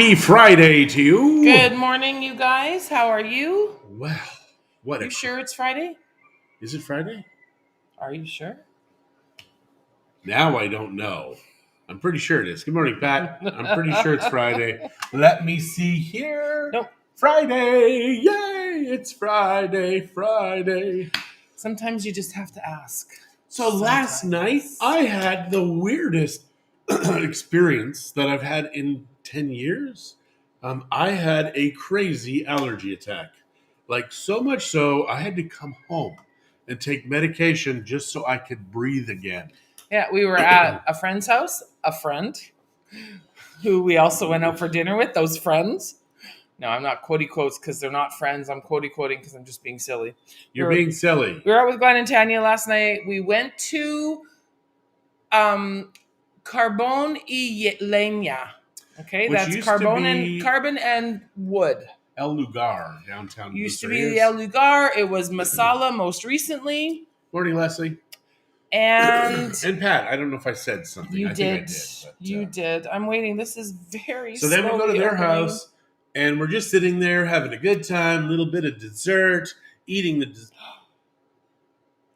Happy Friday to you. Good morning, you guys. How are you? Well, what You sure it's Friday? Is it Friday? Are you sure? Now I don't know. I'm pretty sure it is. Good morning, Pat. I'm pretty sure it's Friday. Let me see here. Nope. Friday. Yay! It's Friday. Sometimes you just have to ask. So last night I had the weirdest experience that I've had in 10 years. I had a crazy allergy attack. Like so much so I had to come home and take medication just so I could breathe again. Yeah, we were at a friend's house, a friend who we also went out for dinner with, those friends. No, I'm not quotey quotes because they're not friends. I'm quotey quoting because I'm just being silly. You're being silly. We were out with Glenn and Tanya last night. We went to Carbone y Leña. Okay, Which that's used carbon and wood. El Lugar, downtown. Used to be the El Lugar. It was Masala most recently. Morning, Leslie. And Pat, I don't know if I said something. You I did. think I did. But, you did. I'm waiting. This is very So then we go to their house, and we're just sitting there having a good time, a little bit of dessert, eating the dessert,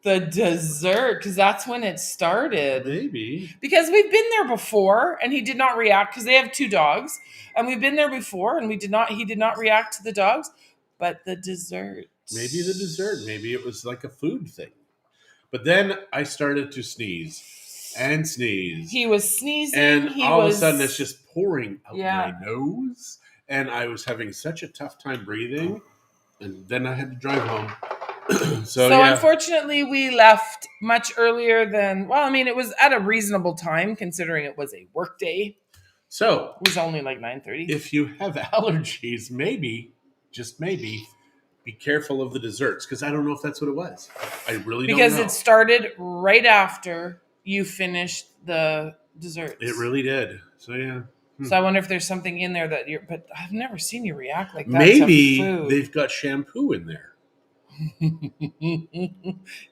because that's when it started. Maybe. Because we've been there before, and he did not react, because they have 2 dogs. And we've been there before, and he did not react to the dogs. But the dessert. Maybe the dessert. Maybe it was like a food thing. But then I started to sneeze and sneeze. He was sneezing. And all of a sudden it's just pouring out my nose. And I was having such a tough time breathing. And then I had to drive home. So unfortunately we left much earlier than, it was at a reasonable time considering it was a work day. So it was only like 9:30. If you have allergies, maybe, just maybe, be careful of the desserts, because I don't know if that's what it was. I really don't know. Because it started right after you finished the desserts. It really did. So, yeah. So I wonder if there's something in there that but I've never seen you react like that. Maybe to food. They've got shampoo in there.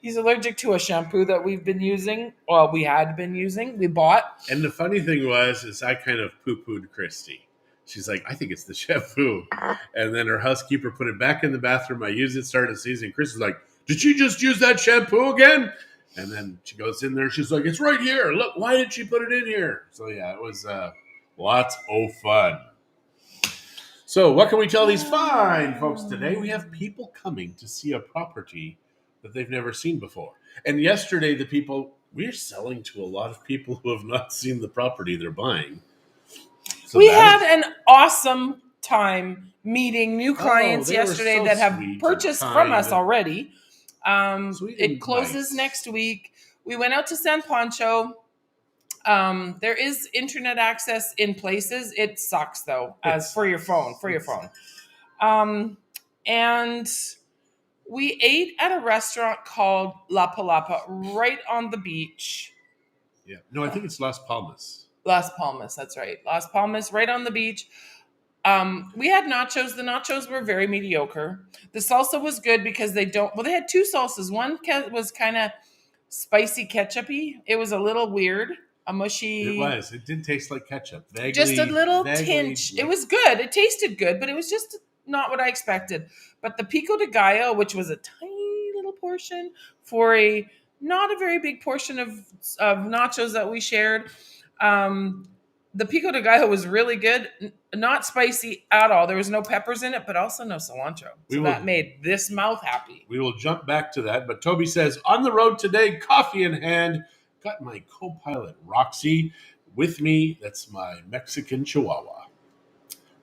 He's allergic to a shampoo that we've been using. Well, we had been using. We bought. And the funny thing is I kind of poo-pooed Christie. She's like, I think it's the shampoo. And then her housekeeper put it back in the bathroom. I used it, started sneezing. Christie's like, did she just use that shampoo again? And then she goes in there. She's like, it's right here. Look, why did she put it in here? So, yeah, it was lots of fun. So what can we tell these fine folks today? We have people coming to see a property that they've never seen before. And yesterday, we're selling to a lot of people who have not seen the property they're buying. So we had an awesome time meeting new clients yesterday that have purchased from us already. It closes next week. We went out to San Pancho. There is internet access in places. It sucks though, for your phone. And we ate at a restaurant called La Palapa right on the beach. Yeah. No, I think it's Las Palmas. Las Palmas, that's right. Las Palmas, right on the beach. We had nachos. The nachos were very mediocre. The salsa was good because they had 2 salsas. One was kind of spicy ketchup-y. It was a little weird. A mushy. It was. It did taste like ketchup. Just a little tinge. It was good. It tasted good, but it was just not what I expected. But the pico de gallo, which was a tiny little portion for not a very big portion of nachos that we shared, the pico de gallo was really good. Not spicy at all. There was no peppers in it, but also no cilantro. So that made this mouth happy. We will jump back to that. But Toby says, on the road today, coffee in hand. Got my co-pilot Roxy with me. That's my Mexican Chihuahua.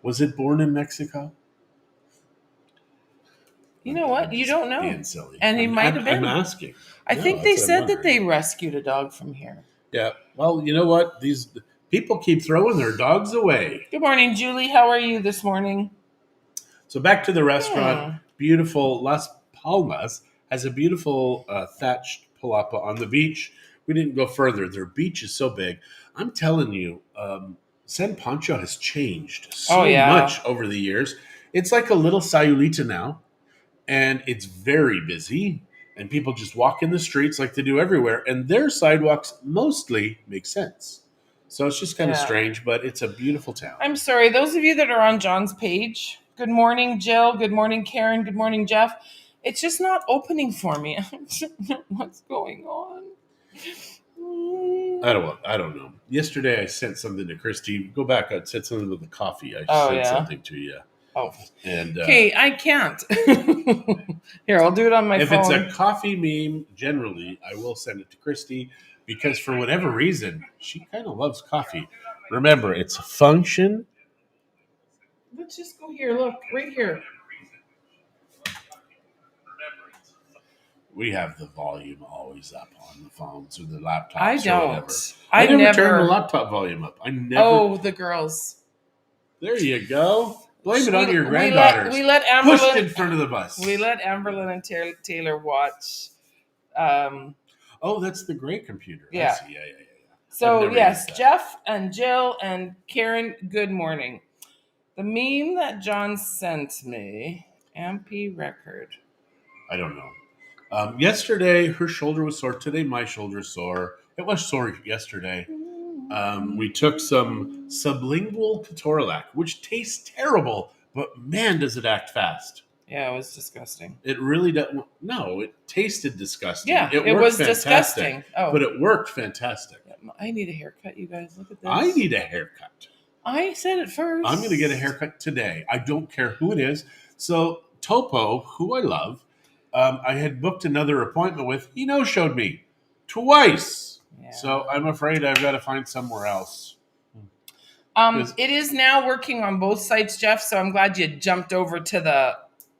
Was it born in Mexico? You know what? You don't know. Being silly. And he might have been. I'm asking. I think they said that they rescued a dog from here. Yeah. Well, you know what? These people keep throwing their dogs away. Good morning, Julie. How are you this morning? So back to the restaurant. Beautiful Las Palmas has a beautiful thatched palapa on the beach. We didn't go further. Their beach is so big. I'm telling you, San Pancho has changed so much over the years. It's like a little Sayulita now, and it's very busy, and people just walk in the streets like they do everywhere, and their sidewalks mostly make sense. So it's just kind of strange, but it's a beautiful town. I'm sorry. Those of you that are on John's page, good morning, Jill. Good morning, Karen. Good morning, Jeff. It's just not opening for me. I don't know what's going on. I don't know. Yesterday I sent something to Christie. Go back. I said something with the coffee. I sent something to you. Oh. And okay, I can't. Here, I'll do it on my phone. If it's a coffee meme, generally, I will send it to Christie because for whatever reason, she kind of loves coffee. Remember, it's a function. Let's just go here. Look, right here. We have the volume always up on the phones or the laptops. I don't. Or whatever. I never turn the laptop volume up. I never. Oh, the girls. There you go. Blame it on your granddaughters. We let Amberlyn pushed in front of the bus. We let Amberlyn and Taylor watch. Oh, that's the great computer. Yeah. I see. Yeah. So yes, Jeff and Jill and Karen. Good morning. The meme that John sent me, MP record. I don't know. Yesterday, her shoulder was sore. Today, my shoulder's sore. It was sore yesterday. We took some sublingual ketorolac, which tastes terrible, but man, does it act fast. Yeah, it was disgusting. It really doesn't. No, it tasted disgusting. Yeah, it was disgusting. Oh. But it worked fantastic. I need a haircut, you guys. Look at this. I need a haircut. I said it first. I'm going to get a haircut today. I don't care who it is. So Topo, who I love, I had booked another appointment with. He no-showed me twice. Yeah. So I'm afraid I've got to find somewhere else. It is now working on both sites, Jeff, so I'm glad you jumped over to the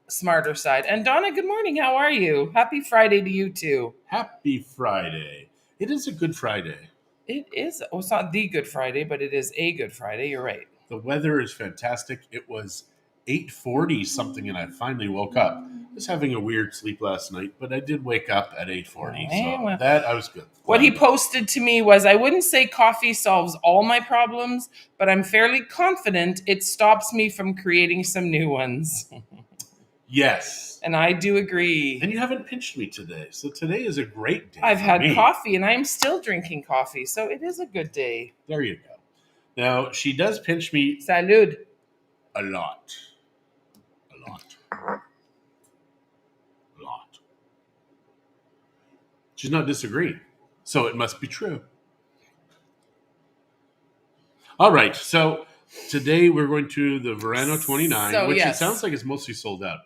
smarter side. And Donna, good morning. How are you? Happy Friday to you too. Happy Friday. It is a good Friday. It is. Well, it's not the Good Friday, but it is a Good Friday. You're right. The weather is fantastic. It was 8:40 something, and I finally woke up. I was having a weird sleep last night, but I did wake up at 8:40, so that I was good. What he posted to me was, I wouldn't say coffee solves all my problems, but I'm fairly confident it stops me from creating some new ones. Yes. And I do agree. And you haven't pinched me today, so today is a great day. I've had coffee, and I'm still drinking coffee, so it is a good day. There you go. Now, she does pinch me. Salud. A lot. She's not disagreeing, so it must be true. All right, so today we're going to the Verano 29, which it sounds like is mostly sold out.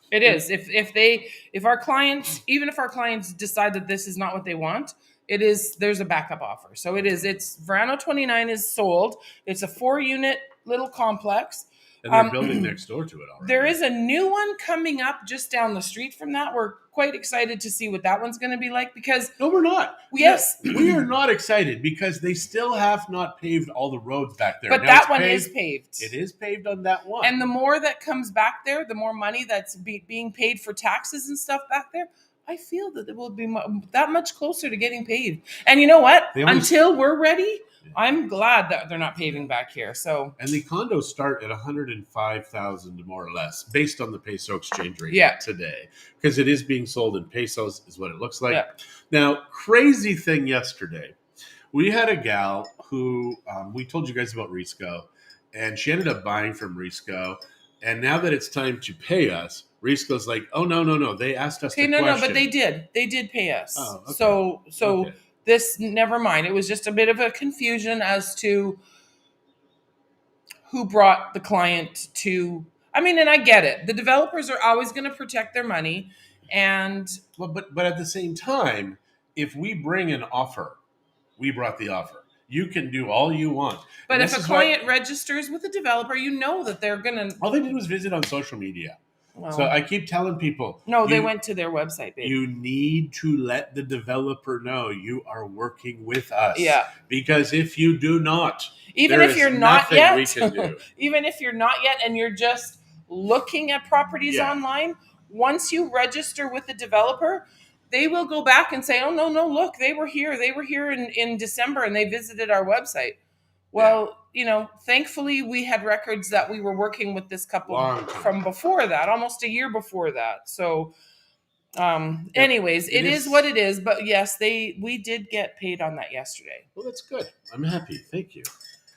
It is. If our clients, even if our clients decide that this is not what they want, there's a backup offer. So it's Verano 29 is sold. It's a 4-unit little complex. And they're building next door to it already. There is a new one coming up just down the street from that. We're quite excited to see what that one's going to be like because... No, we're not. Yes. We are not excited because they still have not paved all the roads back there. But now that one is paved. It is paved on that one. And the more that comes back there, the more money that's being paid for taxes and stuff back there, I feel that it will be that much closer to getting paved. And you know what? Until we're ready... I'm glad that they're not paving back here. So, and the condos start at $105,000 more or less, based on the peso exchange rate today, because it is being sold in pesos, is what it looks like. Yeah. Now, crazy thing yesterday, we had a gal who we told you guys about Risco, and she ended up buying from Risco. And now that it's time to pay us, Risco's like, "Oh no! They asked us to question." No, but they did pay us. Oh, okay. So. Okay. This, never mind. It was just a bit of a confusion as to who brought the client to. I mean, and I get it. The developers are always going to protect their money, and but at the same time, if we bring an offer, we brought the offer. You can do all you want. But if a client registers with a developer, you know that they're going to. All they did was visit on social media. Well, so I keep telling people. No, they went to their website, baby. You need to let the developer know you are working with us. Yeah. Because if you do not, even if you're not yet, we can do. Even if you're not yet and you're just looking at properties online, once you register with the developer, they will go back and say, "Oh no, look, they were here in December and they visited our website." Well, thankfully we had records that we were working with this couple from before that, almost a year before that. So Anyways, it is what it is. But yes, we did get paid on that yesterday. Well, that's good. I'm happy. Thank you.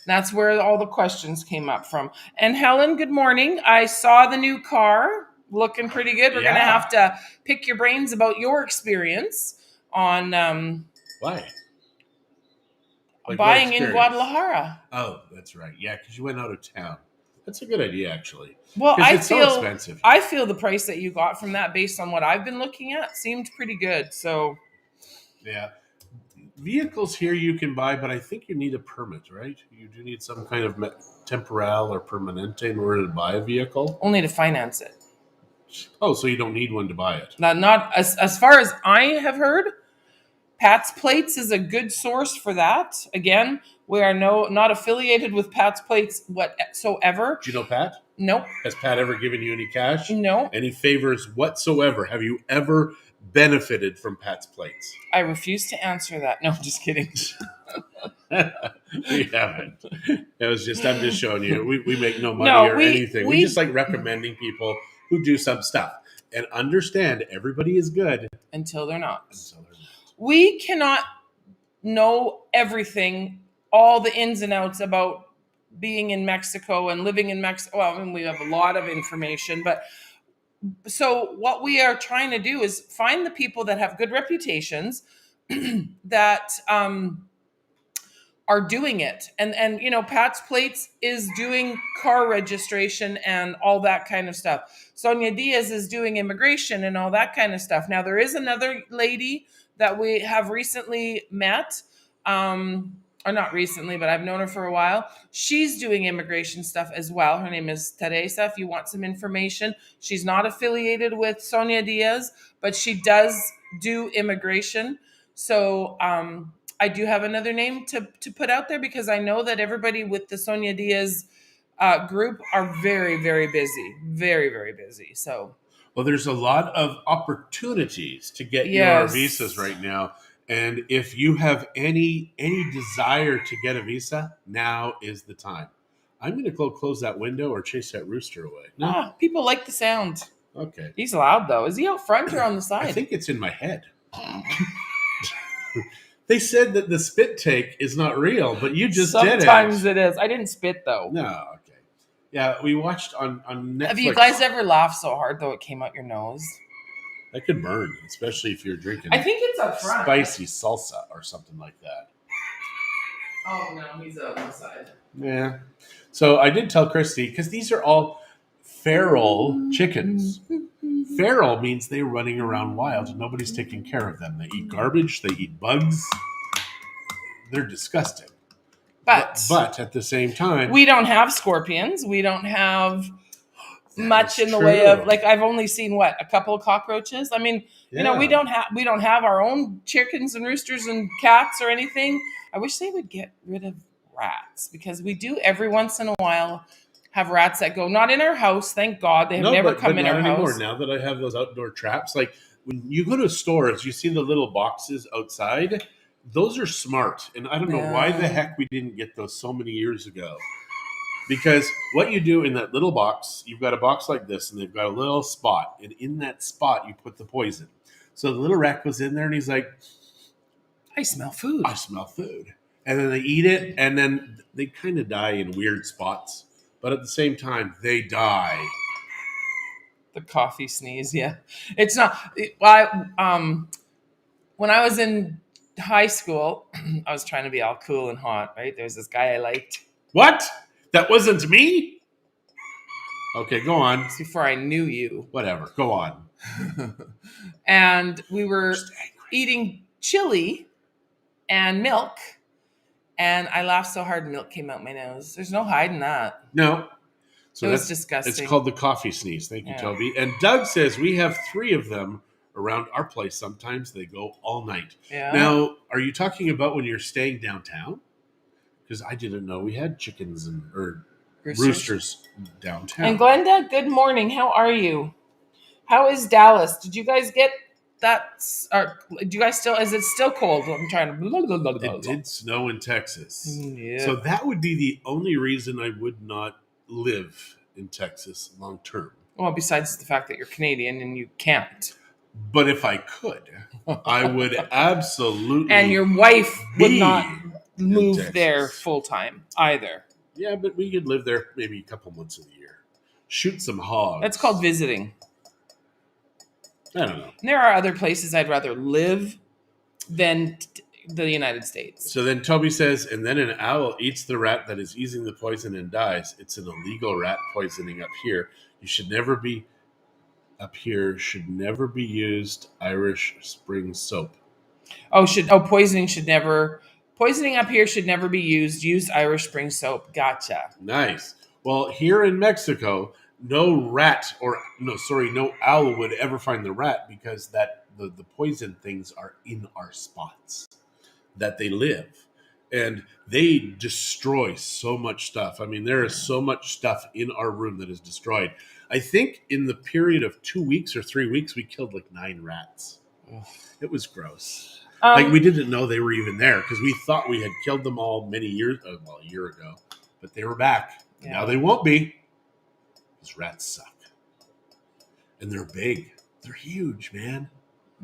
That's where all the questions came up from. And Helen, good morning. I saw the new car looking pretty good. We're going to have to pick your brains about your experience on why buying in Guadalajara. Oh, that's right. Yeah, because you went out of town. That's a good idea, actually. Well, it's so expensive. I feel the price that you got from that, based on what I've been looking at, seemed pretty good. So, yeah, vehicles here you can buy, but I think you need a permit, right? You do need some kind of temporal or permanente in order to buy a vehicle. Only to finance it. Oh, so you don't need one to buy it? Not as far as I have heard. Pat's Plates is a good source for that. Again, we are not affiliated with Pat's Plates whatsoever. Do you know Pat? Nope. Has Pat ever given you any cash? No. Any favors whatsoever? Have you ever benefited from Pat's Plates? I refuse to answer that. No, just kidding. We haven't. I'm just showing you. We make no money or anything. We just like recommending people who do some stuff. And understand, everybody is good. Until they're not. We cannot know everything, all the ins and outs about being in Mexico and living in Mexico. Well, I mean, we have a lot of information, but so what we are trying to do is find the people that have good reputations that are doing it. And Pat's Plates is doing car registration and all that kind of stuff. Sonia Diaz is doing immigration and all that kind of stuff. Now, there is another lady that we have recently met, or not recently, but I've known her for a while. She's doing immigration stuff as well. Her name is Teresa. If you want some information, she's not affiliated with Sonia Diaz, but she does do immigration. So I do have another name to put out there, because I know that everybody with the Sonia Diaz group are very, very busy. Very, very busy. So... Well, there's a lot of opportunities to get your visas right now. And if you have any desire to get a visa, now is the time. I'm going to close that window or chase that rooster away. No, people like the sound. Okay. He's loud, though. Is he out front or on the side? I think it's in my head. They said that the spit take is not real, but you just did it. Sometimes it is. I didn't spit, though. No, okay. Yeah, we watched on Netflix. Have you guys ever laughed so hard, though, it came out your nose? That could burn, especially if you're drinking. I think it's up front. Spicy salsa or something like that. Oh, no, he's out on the side. Yeah. So I did tell Christie, because these are all feral chickens. Feral means they're running around wild and nobody's taking care of them. They eat garbage, they eat bugs. They're disgusting. But at the same time, we don't have scorpions. We don't have much in the way of, like, I've only seen a couple of cockroaches. I mean, we don't have our own chickens and roosters and cats or anything. I wish they would get rid of rats, because we do every once in a while have rats that go, not in our house, thank God. They have never come in our house. Now that I have those outdoor traps, like when you go to stores, you see the little boxes outside. Those are smart. And I don't know why the heck we didn't get those so many years ago. Because what you do in that little box, you've got a box like this, and they've got a little spot. And in that spot, you put the poison. So the little rat goes in there, and he's like, I smell food. I smell food. And then they eat it, and then they kind of die in weird spots. But at the same time, they die. The coffee sneeze, yeah. It's not... when I was in high school, I was trying to be all cool and hot, right? There was this guy I liked. What? That wasn't me? Okay, go on. It's before I knew you. Whatever, go on. And we were eating chili and milk, and I laughed so hard milk came out my nose. There's no hiding that. No. So it was disgusting. It's called the coffee sneeze. Thank you, Toby. And Doug says we have 3 of them around our place. Sometimes they go all night. Yeah. Now, are you talking about when you're staying downtown? Because I didn't know we had chickens or roosters downtown. And Glenda, good morning. How are you? How is Dallas? Did you guys get that? Or do you guys still? Is it still cold? I'm trying to. It did snow in Texas, yeah. So that would be the only reason I would not live in Texas long term. Well, besides the fact that you're Canadian and you can't. But if I could, I would absolutely. And your wife would not in move Texas. there full time either. Yeah, but we could live there maybe a couple months of the year. Shoot some hogs. That's called visiting. I don't know. And there are other places I'd rather live than the United States. So then Toby says, and then an owl eats the rat that is eating the poison and dies. It's an illegal rat poisoning up here. You should never be up here. Should never be used. Irish Spring soap. Poisoning up here should never be used. Use Irish Spring soap. Gotcha. Nice. Well, here in Mexico, no owl would ever find the rat because the poison things are in our spots that they live. And they destroy so much stuff. I mean, there is so much stuff in our room that is destroyed. I think in the period of 2 weeks or 3 weeks, we killed like 9 rats. It was gross. We didn't know they were even there because we thought we had killed them all a year ago, but they were back. Yeah. Now they won't be because rats suck. And they're big. They're huge, man.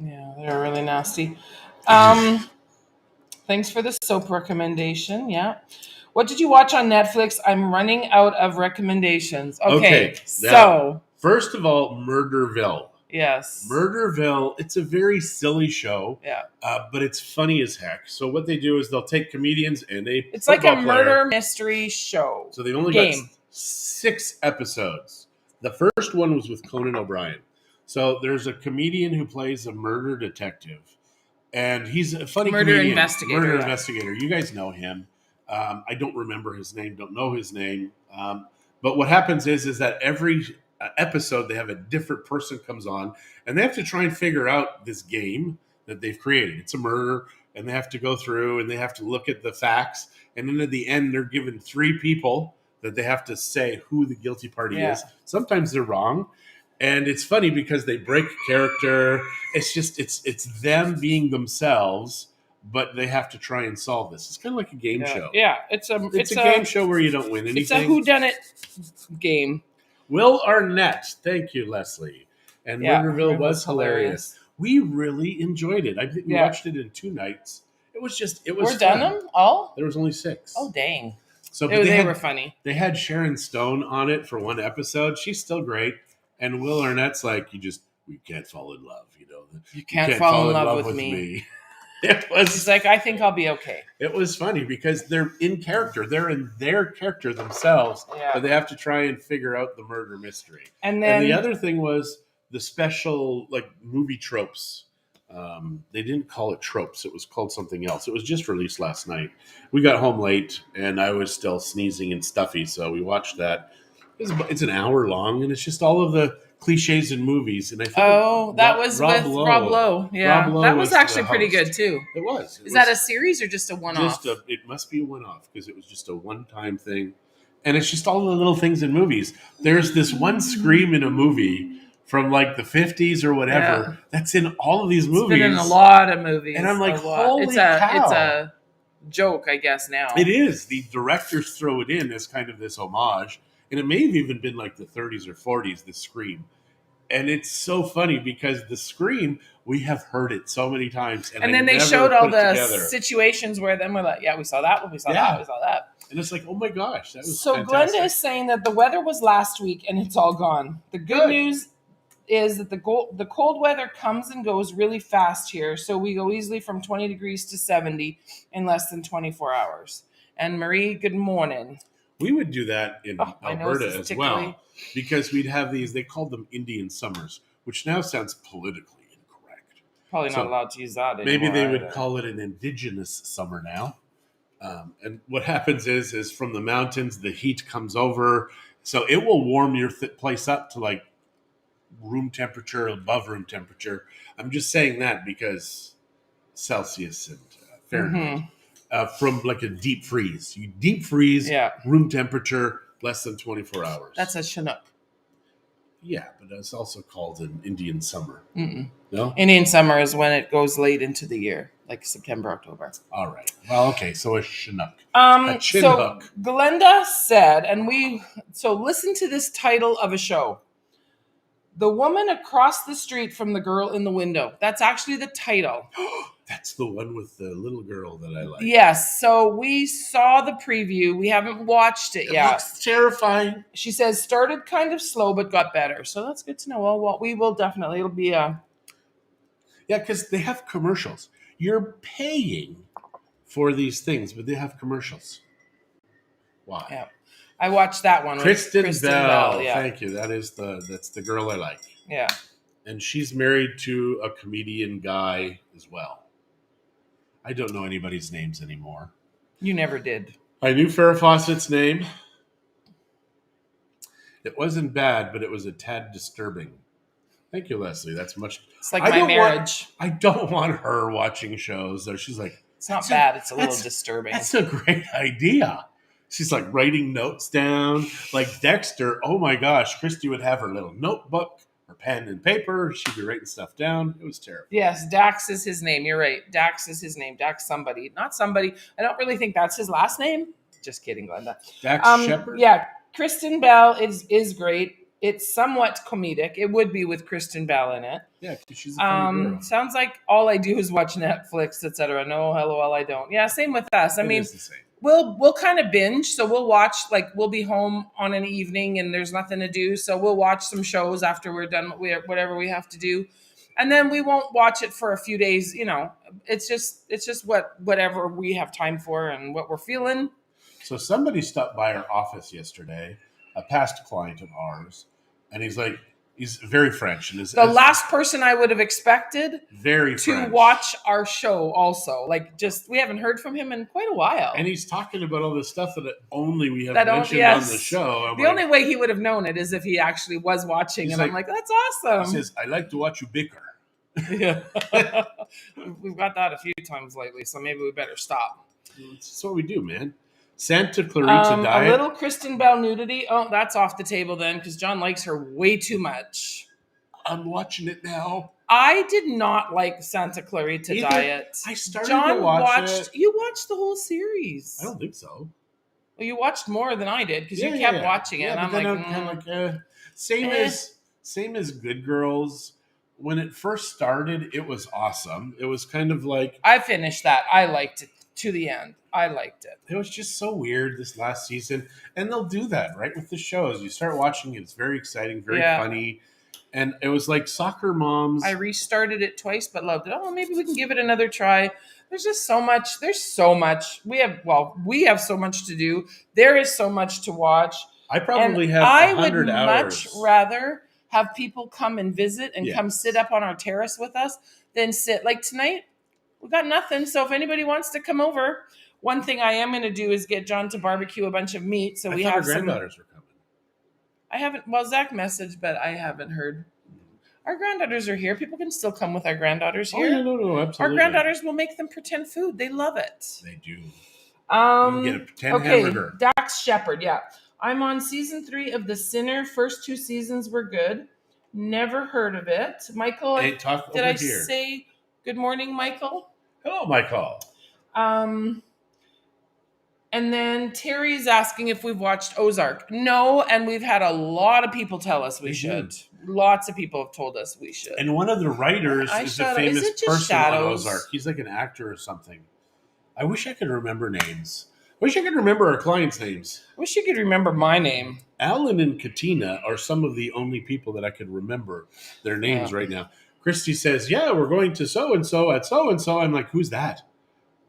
Yeah, they're really nasty. Thanks for the soap recommendation. Yeah. What did you watch on Netflix? I'm running out of recommendations. Okay. So, first of all, Murderville. Yes. Murderville, it's a very silly show. Yeah. But it's funny as heck. So what they do is they'll take comedians and it's like a murder mystery show. So they only got 6 episodes. The first one was with Conan O'Brien. So there's a comedian who plays a murder detective. And he's a funny comedian. Murder investigator. You guys know him. I don't remember his name. Don't know his name. But what happens is that every episode they have a different person comes on, and they have to try and figure out this game that they've created. It's a murder, and they have to go through and they have to look at the facts. And then at the end, they're given 3 people that they have to say who the guilty party is. Sometimes they're wrong. And it's funny because they break character. It's just, it's them being themselves, but they have to try and solve this. It's kind of like a game show. Yeah, it's a game show where you don't win anything. It's a whodunit game. Will Arnett, thank you, Leslie. And Murderville was hilarious. We really enjoyed it. I think we watched it in 2 nights. It was We're done them all? There was only 6. Oh, dang. So they were funny. They had Sharon Stone on it for 1 episode. She's still great. And Will Arnett's like, we can't fall in love, You can't fall in love with me. He's like, I think I'll be okay. It was funny because they're in character. They're in their character themselves, but they have to try and figure out the murder mystery. And the other thing was the special movie tropes. They didn't call it tropes. It was called something else. It was just released last night. We got home late, and I was still sneezing and stuffy, so we watched that. It's an hour long, and it's just all of the cliches in movies. And I think that was with Rob Lowe. Yeah, Rob Lowe that was actually pretty good too. It was. Is that a series or just a one-off? It must be a one-off because it was just a one-time thing, and it's just all the little things in movies. There's this one scream in a movie from the 50s or whatever that's in all of these movies. It's been in a lot of movies, and I'm like, holy cow! It's a joke, I guess now. It is. The directors throw it in as kind of this homage. And it may have even been the 30s or 40s, the scream. And it's so funny because the scream, we have heard it so many times. And then they showed all the situations where then we're like, we saw that one, we saw that, we saw that. And it's like, oh my gosh, that was so fantastic. Glenda is saying that the weather was last week and it's all gone. The good news is that the cold weather comes and goes really fast here. So we go easily from 20 degrees to 70 in less than 24 hours. And Marie, good morning. We would do that in Alberta as well because we'd have these, they called them Indian summers, which now sounds politically incorrect. Probably not allowed to use that anymore. Maybe they would call it an indigenous summer now. And what happens is from the mountains, the heat comes over. So it will warm your place up to room temperature, above room temperature. I'm just saying that because Celsius and Fahrenheit. Mm-hmm. From a deep freeze. You deep freeze, room temperature, less than 24 hours. That's a Chinook. Yeah, but it's also called an Indian summer. Mm-mm. No? Indian summer is when it goes late into the year, like September, October. All right. Well, okay, so a Chinook. A Chinook. So Glenda said, so listen to this title of a show. The Woman Across the Street from the Girl in the Window. That's actually the title. That's the one with the little girl that I like. Yes. So we saw the preview. We haven't watched it yet. It looks terrifying. She says started kind of slow but got better. So that's good to know. Well, we will definitely. It'll be a... Yeah, because they have commercials. You're paying for these things, but they have commercials. Why? Yeah. I watched that one. Kristen Bell. Yeah. Thank you. That's the girl I like. Yeah. And she's married to a comedian guy as well. I don't know anybody's names anymore. You never did. I knew Farrah Fawcett's name. It wasn't bad, but it was a tad disturbing. Thank you, Leslie. That's much. It's like my marriage. I don't want her watching shows. Though she's like, it's not bad. It's a little disturbing. That's a great idea. She's like writing notes down, like Dexter. Oh my gosh, Christie would have her little notebook, her pen and paper. She'd be writing stuff down. It was terrible. Yes, Dax is his name. You're right. Dax is his name. Dax somebody, not somebody. I don't really think that's his last name. Just kidding, Glenda. Dax Shepard. Yeah, Kristen Bell is great. It's somewhat comedic. It would be with Kristen Bell in it. Yeah, she's a funny girl. Sounds like all I do is watch Netflix, etc. No, LOL, I don't. Yeah, same with us. I mean, is the same. We'll kind of binge. So we'll watch, like, we'll be home on an evening and there's nothing to do. So we'll watch some shows after we're done whatever we have to do. And then we won't watch it for a few days. You know, it's just whatever we have time for and what we're feeling. So somebody stopped by our office yesterday, a past client of ours, and he's very French. And the last person I would have expected to French. Watch our show also. Like, just, we haven't heard from him in quite a while. And he's talking about all this stuff that only we have mentioned on the show. The only way he would have known it is if he actually was watching. And I'm like, that's awesome. He says, I like to watch you bicker. Yeah. We've got that a few times lately, so maybe we better stop. That's what we do, man. Santa Clarita Diet. A little Kristen Bell nudity. Oh, that's off the table then, because John likes her way too much. I'm watching it now. I did not like Santa Clarita Diet. I started to watch it. You watched the whole series. I don't think so. Well, you watched more than I did because you kept watching it. Yeah, and I'm like, same as Good Girls. When it first started, it was awesome. It was kind of like, I finished that. I liked it to the end. I liked it. It was just so weird this last season. And they'll do that, right, with the shows. You start watching it, it's very exciting, very funny. And it was like Soccer Moms. I restarted it twice, but loved it. Oh, maybe we can give it another try. There's just so much. There's so much. We have so much to do. There is so much to watch. I probably have 100 hours. I would much rather have people come and visit and come sit up on our terrace with us than sit. Like tonight, we got nothing. So if anybody wants to come over, one thing I am going to do is get John to barbecue a bunch of meat. So we have our granddaughters were coming. I haven't. Well, Zach messaged, but I haven't heard. Our granddaughters are here. People can still come with our granddaughters here. Oh, no, absolutely. Our granddaughters will make them pretend food. They love it. They do. You can get a pretend hamburger. Dax Shepard, yeah. I'm on season 3 of The Sinner. First 2 seasons were good. Never heard of it. Michael, did I say good morning, Michael? Hello, Michael. And then Terry's asking if we've watched Ozark. No, and we've had a lot of people tell us we should. Lots of people have told us we should. And one of the writers is a famous person on Ozark. He's like an actor or something. I wish I could remember names. I wish I could remember our clients' names. I wish you could remember my name. Alan and Katina are some of the only people that I could remember their names right now. Christie says, yeah, we're going to so-and-so at so-and-so. I'm like, who's that?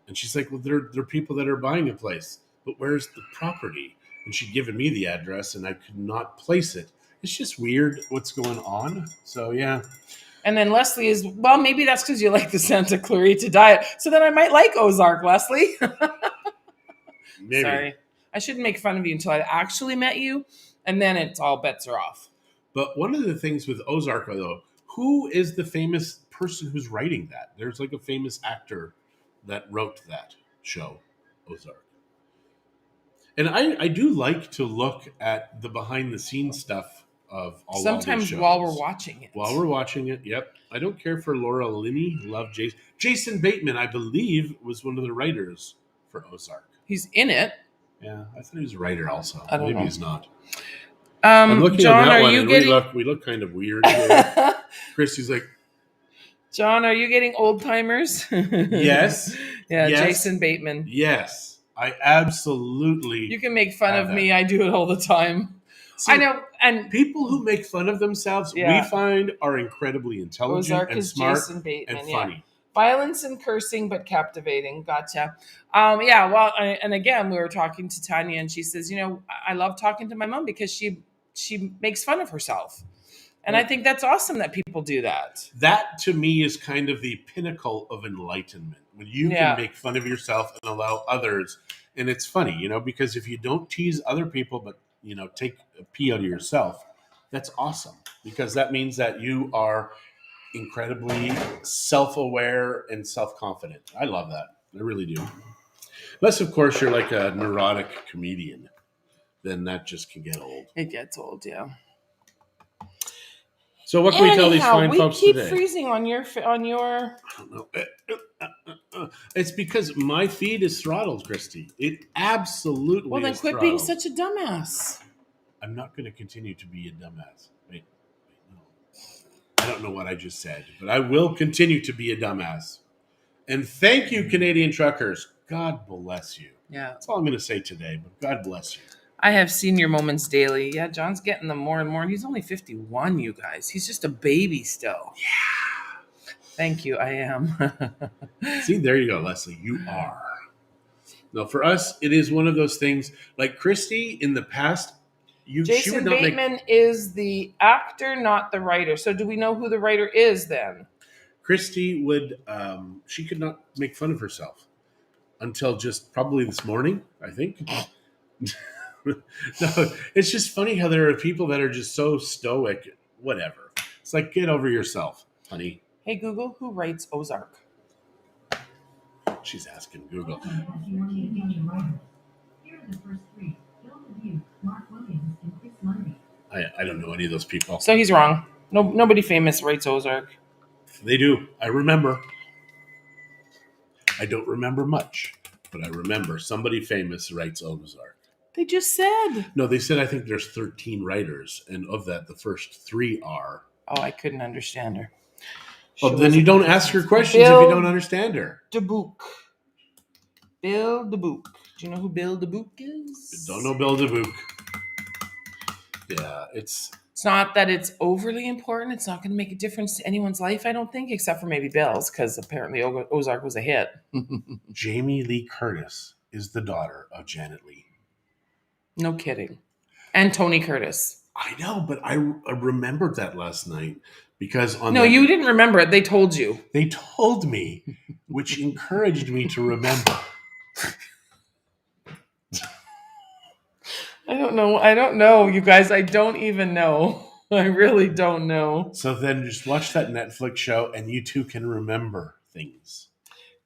And she's like, well, they're people that are buying a place. But where's the property? And she'd given me the address, and I could not place it. It's just weird what's going on. So, yeah. And then Leslie is, well, maybe that's because you like the Santa Clarita Diet. So then I might like Ozark, Leslie. Maybe. Sorry. I shouldn't make fun of you until I actually met you, and then it's all bets are off. But one of the things with Ozark, though, who is the famous person who's writing that? There's like a famous actor that wrote that show, Ozark. And I do like to look at the behind-the-scenes stuff of all these shows. Sometimes while we're watching it. While we're watching it, yep. I don't care for Laura Linney. Love Jason. Jason Bateman, I believe, was one of the writers for Ozark. He's in it. Yeah, I thought he was a writer also. I don't know. He's not. I'm looking John, on that are one, you and getting? we look kind of weird here. Christie's like, John, are you getting old timers? yes, Yeah, yes, Jason Bateman. yes. I absolutely. You can make fun have of that. me. I do it all the time. See, I know, and people who make fun of themselves, we yeah, find are incredibly intelligent Ozark and is smart Jason Bateman. and Yeah, funny. violence and cursing, but captivating. Gotcha. Yeah. Well, and again, we were talking to Tanya, and she says, I love talking to my mom because she makes fun of herself, and I think that's awesome that people do that. That to me is kind of the pinnacle of enlightenment when you can Yeah. make fun of yourself and allow others. And it's funny, because if you don't tease other people, but take a pee out of yourself, that's awesome because that means that you are incredibly self-aware and self-confident. I love that. I really do. Unless, of course, you're like a neurotic comedian, then that just can get old. It gets old, yeah. So what can we tell these fine we folks keep today? freezing on your. I don't know. It's because my feed is throttled, Christy. It absolutely Well, then is quit throttled. being such a dumbass. I'm not going to continue to be a dumbass. Wait, no. I don't know what I just said, but I will continue to be a dumbass. And thank you, Canadian truckers. God bless you. Yeah. That's all I'm going to say today, but God bless you. I have senior moments daily. Yeah, John's getting them more and more. He's only 51, you guys. He's just a baby still. Yeah. Thank you. I am. See, there you go, Leslie. You are. Now, for us, it is one of those things like Christy in the past. She would Jason not Bateman is the actor, not the writer. So do we know who the writer is then? Christy would, she could not make fun of herself until just probably this morning, I think. No, it's just funny how there are people that are just so stoic. Whatever. It's like, get over yourself, honey. Hey, Google, who writes Ozark? She's asking Google. Here are the first three. Bill Dubuque, Mark Williams, and Chris Mundy. I don't know any of those people. So he's wrong. No, nobody famous writes Ozark. They do. I remember. I don't remember much, but I remember somebody famous writes Ozark. They just said. No, they said I think there's 13 writers, and of that, the first 3 are. Oh, I couldn't understand her. Well, then you don't ask her questions if you don't understand her. Dubuque. Bill Dubuque. Do you know who Bill Dubuque is? Don't know Bill Dubuque. Yeah, it's not that it's overly important. It's not going to make a difference to anyone's life, I don't think, except for maybe Bill's, because apparently Ozark was a hit. Jamie Lee Curtis is the daughter of Janet Leigh. No kidding. And Tony Curtis. I know, but I remembered that last night because you didn't remember it. They told you. They told me, which encouraged me to remember. I don't know, you guys. I don't even know. I really don't know. So then just watch that Netflix show and you too can remember things.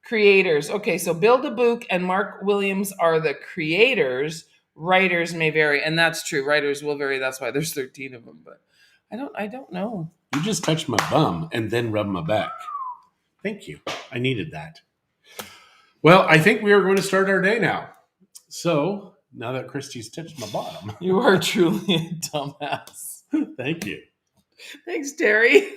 Creators. Okay, so Bill Dubuque and Mark Williams are the creators. Writers may vary, and that's true. Writers will vary. That's why there's 13 of them. But I don't know. You just touched my bum and then rubbed my back. Thank you. I needed that. Well, I think we are going to start our day now. So now that Christy's touched my bottom. You are truly a dumbass. Thank you. Thanks, Terry.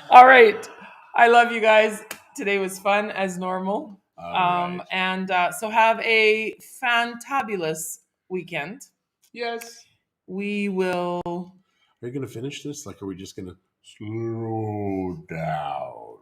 All right. I love you guys. Today was fun as normal. Right. And so have a fantabulous weekend. Yes. We will. Are you going to finish this? Like, are we just going to slow down?